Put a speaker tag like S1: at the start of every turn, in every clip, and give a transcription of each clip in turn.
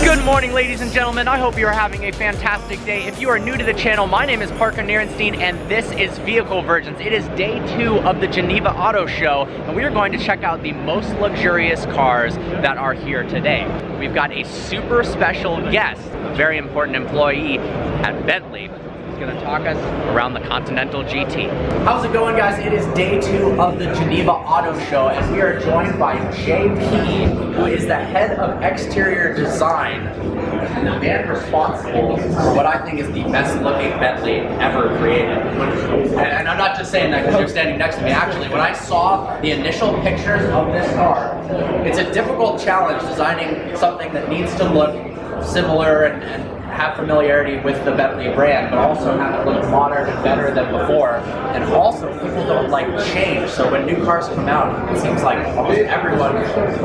S1: Good morning, ladies and gentlemen. I hope you are having a fantastic day. If you are new to the channel, my name is Parker Nirenstein and this is Vehicle Virgins. It is day 2 of the Geneva Auto Show and we are going to check out the most luxurious cars that are here today. We've got a super special guest, a very important employee at Bentley. Going to talk us around the Continental GT. How's it going, guys? It is day 2 of the Geneva Auto Show and we are joined by JP, who is the head of exterior design and the man responsible for what I think is the best looking Bentley ever created. And I'm not just saying that because you're standing next to me. Actually, when I saw the initial pictures of this car, it's a difficult challenge designing something that needs to look similar and have familiarity with the Bentley brand, but also have it look modern and better than before. And also, people don't like change. So when new cars come out, it seems like almost everyone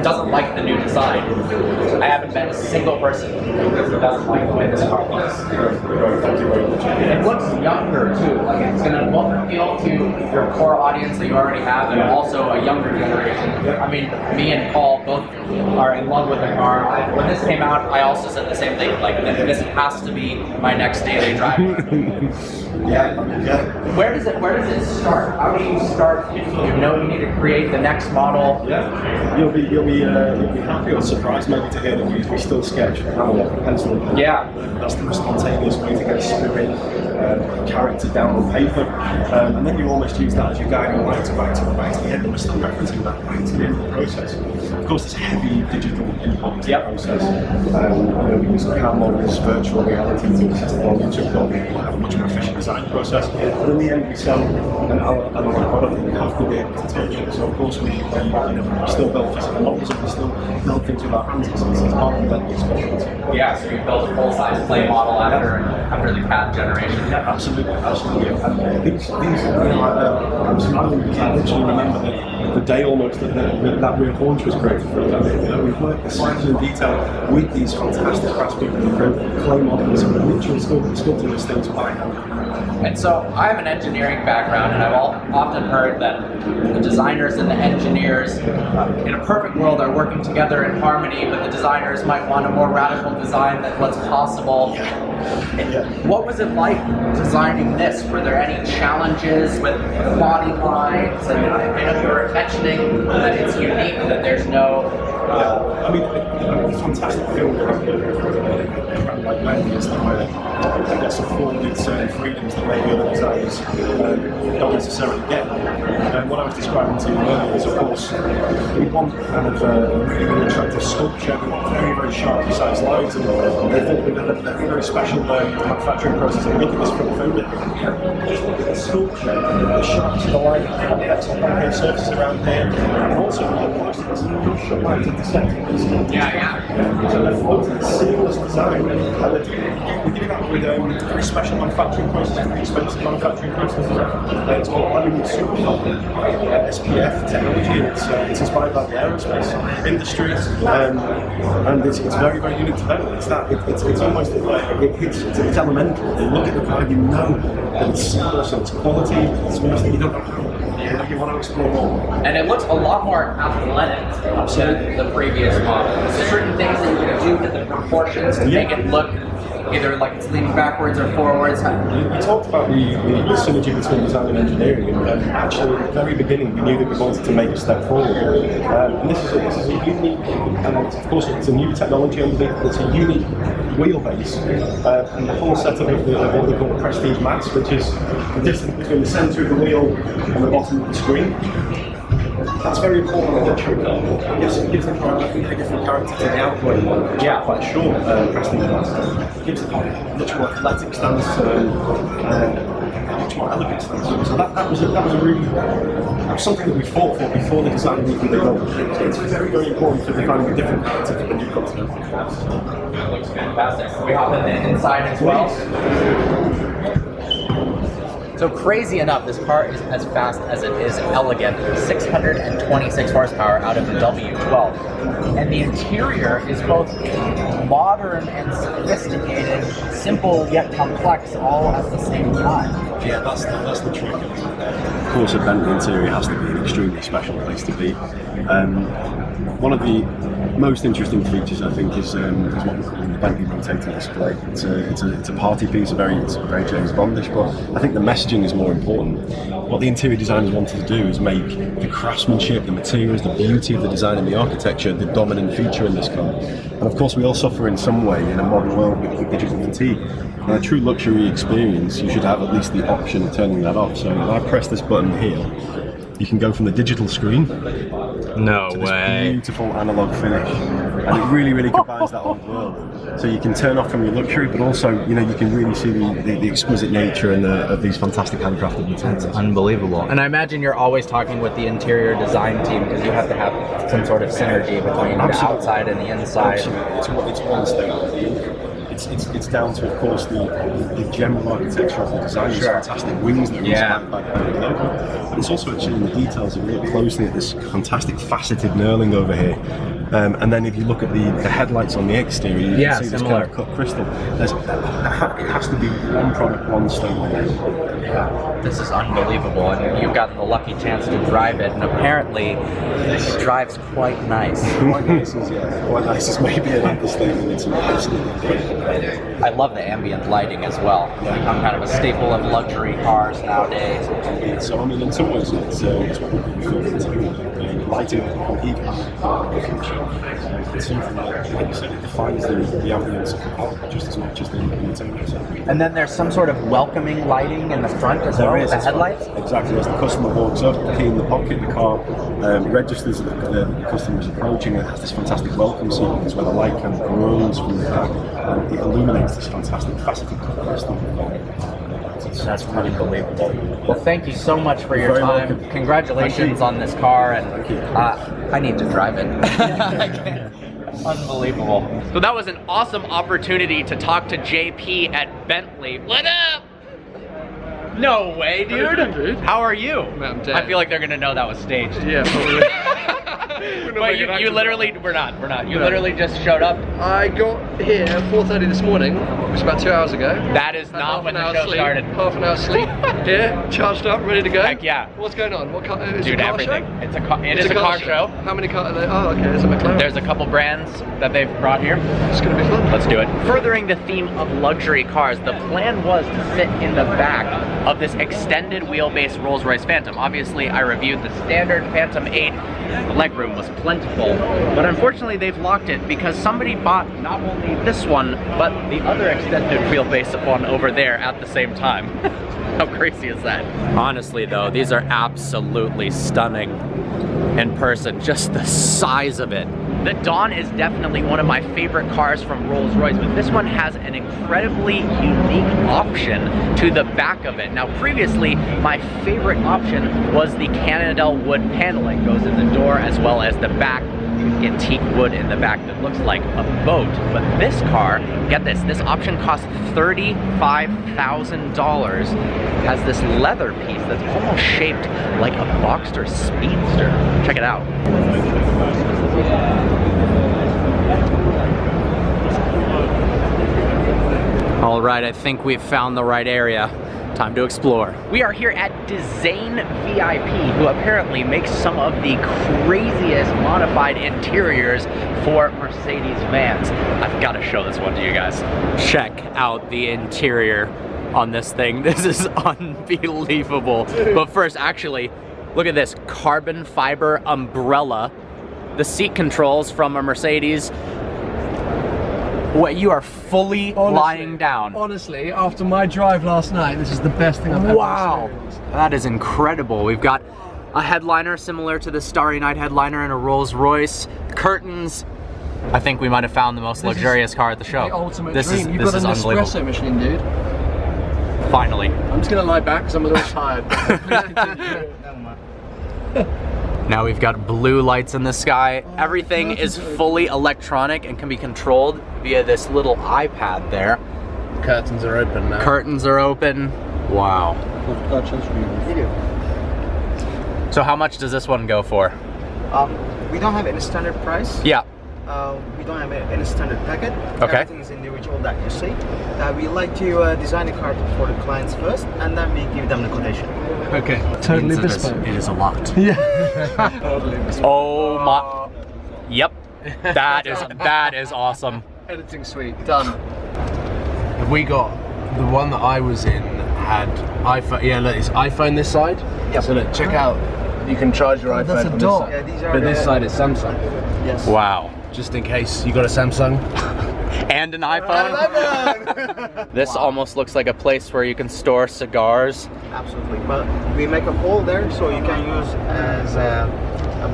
S1: doesn't like the new design. I haven't met a single person who doesn't like the way this car looks. It looks younger too. Like it's going to both appeal to your core audience that you already have, and also a younger generation. I mean, me and Paul both are in love with the car. When this came out, I also said the same thing. Like, this has to be my next daily drive.
S2: Yeah.
S1: Where does it start? How do you start if you know you need to create the next model?
S2: Yeah. You'll be happy or surprised maybe to hear that we still sketch and pencil.
S1: Yeah.
S2: That's the most spontaneous way to get spirit, character down on paper, and then you almost use that as your guiding light to right to the right to the end, and we're still referencing that right to the end of the process. Of course, there's heavy digital input to the process. We use CAM models, virtual reality to assess the volume, so we have a much more efficient design process. And in the end, we sell an analog product that we have to be able to touch it. So of course, we still build physical models and we still build things with our hands. It's part of the Bentley specialty.
S1: Yeah, so you built a full-size play model after the CAD generation.
S2: Yeah, absolutely. And these I'm smiling because I literally remember the day almost that rear haunch was created for example. We've worked precisely in detail with these fantastic craftspeople who create clay models and literally sculpting these things by hand.
S1: And so I have an engineering background, and I've often heard that the designers and the engineers in a perfect world are working together in harmony, but the designers might want a more radical design than what's possible.
S2: Yeah.
S1: What was it like designing this? Were there any challenges with body lines? And I know you were mentioning that it's unique, that there's no...
S2: I mean, a fantastic film like Bentley is that way. I guess afforded certain freedoms that maybe other designers don't necessarily get. And what I was describing to you earlier is, of course, we want kind of a really attractive sculpture. We want very, very sharply sized lines, and I think we've got a very, very special manufacturing process. And look at this front fender. Just look at the sculpture, the sharpness of the line, the complex and concave surfaces around here, and also there's no short lines intersecting these. So they're floating seamless design. We're doing that with a very special manufacturing process, very expensive manufacturing process. It's called laminate superfoam, SPF technology, and it's inspired by the aerospace industry, and it's very, very unique to Bentley. It's almost like it's elemental. You look at the car, you know that it's seamless and it's quality. It's almost like you don't know how. You want to explore more.
S1: And it looks a lot more athletic than the previous model. There's certain things that you can do with the proportions to make it look either like it's leaning backwards or forwards.
S2: You talked about the synergy between design and engineering, and actually at the very beginning we knew that we wanted to make a step forward. And this is a unique, and of course it's a new technology underneath, it's a unique wheelbase, and the whole setup of what we call Prestige Max, which is the distance between the centre of the wheel and the bottom of the screen. That's very important in a luxury car. Yes, it gives the car a completely different character to the outgoing one, which is quite short, Prestige Max. It gives the car a much more athletic stance, a much more elegant stance. So that was something that we fought for before the design even developed. It's very, very important for defining a different character for the new Continental.
S1: That looks fantastic. We hop in the inside as well. So crazy enough, this car is as fast as it is elegant, 626 horsepower out of the W12. And the interior is both modern and sophisticated, simple yet complex, all at the same time.
S2: Yeah, that's the trick. Of course, a Bentley interior has to be an extremely special place to be. One of the most interesting features, I think, is what we're calling the Bentley rotating display. It's a party piece, it's very James Bondish, but I think the messaging is more important. What the interior designers wanted to do is make the craftsmanship, the materials, the beauty of the design and the architecture the dominant feature in this car. And of course, we all suffer in some way in a modern world with digital fatigue. In a true luxury experience, you should have at least the option of turning that off. So if I press this button here, you can go from the digital screen
S1: No
S2: to
S1: way.
S2: this beautiful analog finish, and it really combines that old world. So you can turn off from your luxury, but also, you know, you can really see the exquisite nature of these fantastic handcrafted materials.
S1: Unbelievable. And I imagine you're always talking with the interior design team because you have to have some sort of synergy between the outside and the inside.
S2: Absolutely. It's one statement. It's down to, of course, the general architecture of the design. These fantastic wings that are inspired by the logo. But it's also actually in the details. If you look closely at this fantastic faceted knurling over here, and then if you look at the headlights on the exterior, you can see this kind of cut crystal. It has to be one product, one statement.
S1: This is unbelievable, and you've gotten the lucky chance to drive it, and apparently this drives quite nice.
S2: Quite nice is maybe an understatement. It's absolutely incredible.
S1: I love the ambient lighting as well. It's become kind of a staple of luxury cars nowadays.
S2: So I mean, in some ways, it's what we call lighting even the future. It's something that, like you said, it defines the ambience of the car just as much as the interior.
S1: And then there's some sort of welcoming lighting in the front as well, with the headlights?
S2: Exactly. As the customer walks up, the key in the pocket, the car registers that the customer is approaching. It has this fantastic welcome sequence where the light kind of grows from the back and it illuminates this fantastic faceted crystal.
S1: That's unbelievable. Well, thank you so much for your time. Welcome. Congratulations on this car, and I need to drive it. Unbelievable. So that was an awesome opportunity to talk to JP at Bentley. What up? No way, dude. How are you?
S3: I'm dead.
S1: I feel like they're gonna know that was staged.
S3: Yeah, probably.
S1: But you literally, we're not. You literally just showed up.
S3: I got here at 4:30 this morning, which was about 2 hours ago.
S1: That is not when the show started.
S3: Half an hour sleep. Here, charged up, ready to go.
S1: Heck yeah.
S3: What's going on? What car? Is
S1: Dude,
S3: it a car
S1: everything.
S3: show?
S1: It is a car show.
S3: How many cars are there? Oh, okay, there's a McLaren.
S1: There's a couple brands that they've brought here.
S3: It's gonna be fun.
S1: Let's do it. Furthering the theme of luxury cars, the plan was to sit in the back of this extended wheelbase Rolls-Royce Phantom. Obviously, I reviewed the standard Phantom 8. The legroom was plentiful, but unfortunately they've locked it because somebody bought not only this one, but the other extended wheelbase one over there at the same time. How crazy is that? Honestly though, these are absolutely stunning in person, just the size of it. The Dawn is definitely one of my favorite cars from Rolls-Royce, but this one has an incredibly unique option to the back of it. Now previously, my favorite option was the Cannondale wood paneling. Goes in the door as well as the back. Antique wood in the back that looks like a boat. But this car, get this option costs $35,000. Has this leather piece that's almost shaped like a Boxster Speedster. Check it out. All right, I think we've found the right area. Time to explore. We are here at Design VIP, who apparently makes some of the craziest modified interiors for Mercedes vans. I've got to show this one to you guys. Check out the interior on this thing. This is unbelievable. But first, actually, look at this carbon fiber umbrella. The seat controls from a Mercedes. What, you are fully lying down.
S3: Honestly, after my drive last night, this is the best thing I've ever experienced.
S1: That is incredible. We've got a headliner similar to the Starry Night headliner in a Rolls-Royce. Curtains. I think we might have found the most luxurious car at the show.
S3: The ultimate
S1: this
S3: dream. You've
S1: is
S3: got an espresso machine, dude.
S1: Finally.
S3: I'm just gonna lie back because I'm a little tired. Please continue. Never mind.
S1: Now we've got blue lights in the sky. Everything is fully electronic and can be controlled via this little iPad there.
S3: Curtains are open now.
S1: Curtains are open. Wow. So how much does this one go for?
S4: We don't have any standard price.
S1: Yeah.
S4: we don't have any standard packet.
S1: Okay.
S4: Everything is individual that you see. We like to design a car for the clients first, and then we give them the quotation.
S3: Okay. Totally
S1: It
S3: bespoke.
S1: is a lot.
S3: Yeah. Totally bespoke.
S1: Oh my. Yep. That is awesome.
S3: Editing suite done. Have we got the one that I was in had iPhone? Yeah, look, it's iPhone this side.
S4: Yep.
S3: So look, check out. You can charge your iPhone
S4: that's a
S3: from
S4: dock.
S3: this
S4: Yeah,
S3: side.
S4: these are
S3: But this
S4: the-
S3: side is Samsung.
S4: Yes.
S1: Wow.
S3: Just in case you got a Samsung.
S1: And an iPhone. This almost looks like a place where you can store cigars.
S4: Absolutely. But we make a hole there, so you can use as a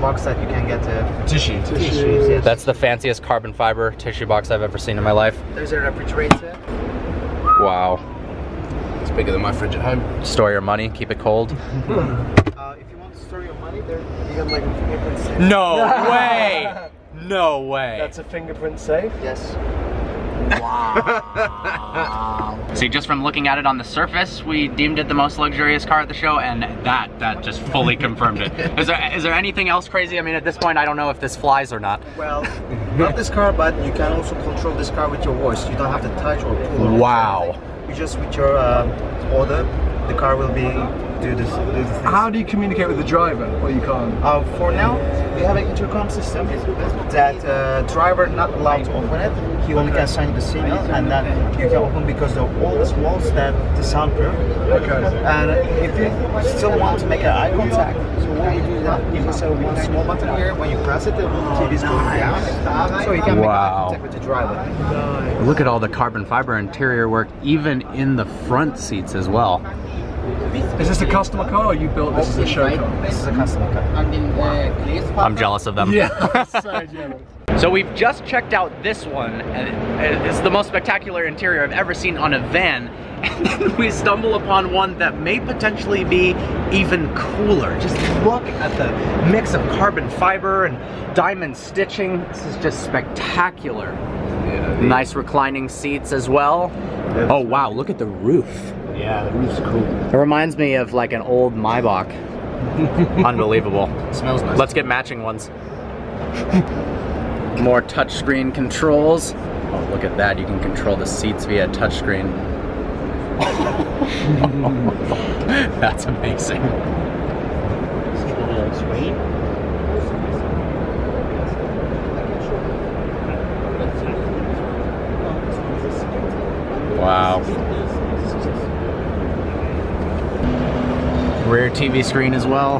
S4: box that you can get
S3: Tissue.
S4: tissues. Yes.
S1: That's the fanciest carbon fiber tissue box I've ever seen in my life.
S4: There's a refrigerator.
S1: Wow.
S3: It's bigger than my fridge at home.
S1: Store your money, keep it cold.
S4: If you want to store your money there, you got like a fingerprint safe.
S1: No way! No way.
S3: That's a fingerprint safe.
S4: Yes.
S1: See, just from looking at it on the surface, we deemed it the most luxurious car at the show, and that just fully confirmed it. Is there anything else crazy? I mean, at this point, I don't know if this flies or not.
S4: Well, not this car, but you can also control this car with your voice. You don't have to touch or pull. Or
S1: Wow.
S4: anything. You just with your order, the car will do the things.
S3: How do you communicate with the driver? Well, you can't.
S4: For now, we have an intercom system that driver not allowed to open it. He only can send the signal, and then you can open because the oldest walls that the soundproof.
S3: Okay.
S4: And if you still want to make an eye contact, so when you do that, you can set one small button here. When you press it, the TV is going down, so you can make eye contact with the driver.
S1: Look at all the carbon fiber interior work, even in the front seats as well.
S3: Is this a customer car or you built this as a show car?
S4: This is a customer car.
S1: I'm jealous of them.
S3: Yeah. So jealous.
S1: So we've just checked out this one, and it's the most spectacular interior I've ever seen on a van. And then we stumble upon one that may potentially be even cooler. Just look at the mix of carbon fiber and diamond stitching. This is just spectacular.
S3: Yeah,
S1: Nice reclining seats as well. Oh wow, look at the roof.
S3: yeah, the roof's cool.
S1: It reminds me of like an old Maybach. Unbelievable.
S3: Smells nice.
S1: Let's get matching ones. More touchscreen controls. Oh, look at that. You can control the seats via touchscreen. That's amazing. Wow. Rear TV screen as well.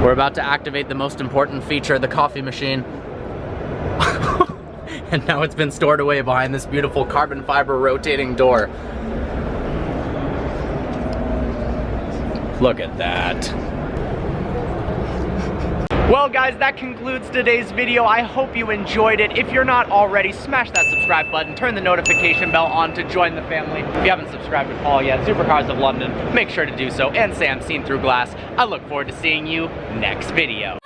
S1: We're about to activate the most important feature, the coffee machine. And now it's been stored away behind this beautiful carbon fiber rotating door. Look at that. Well guys, that concludes today's video. I hope you enjoyed it. If you're not already, smash that subscribe button, turn the notification bell on to join the family. If you haven't subscribed to Paul yet, Supercars of London, make sure to do so, and Sam Seen Through Glass. I look forward to seeing you next video.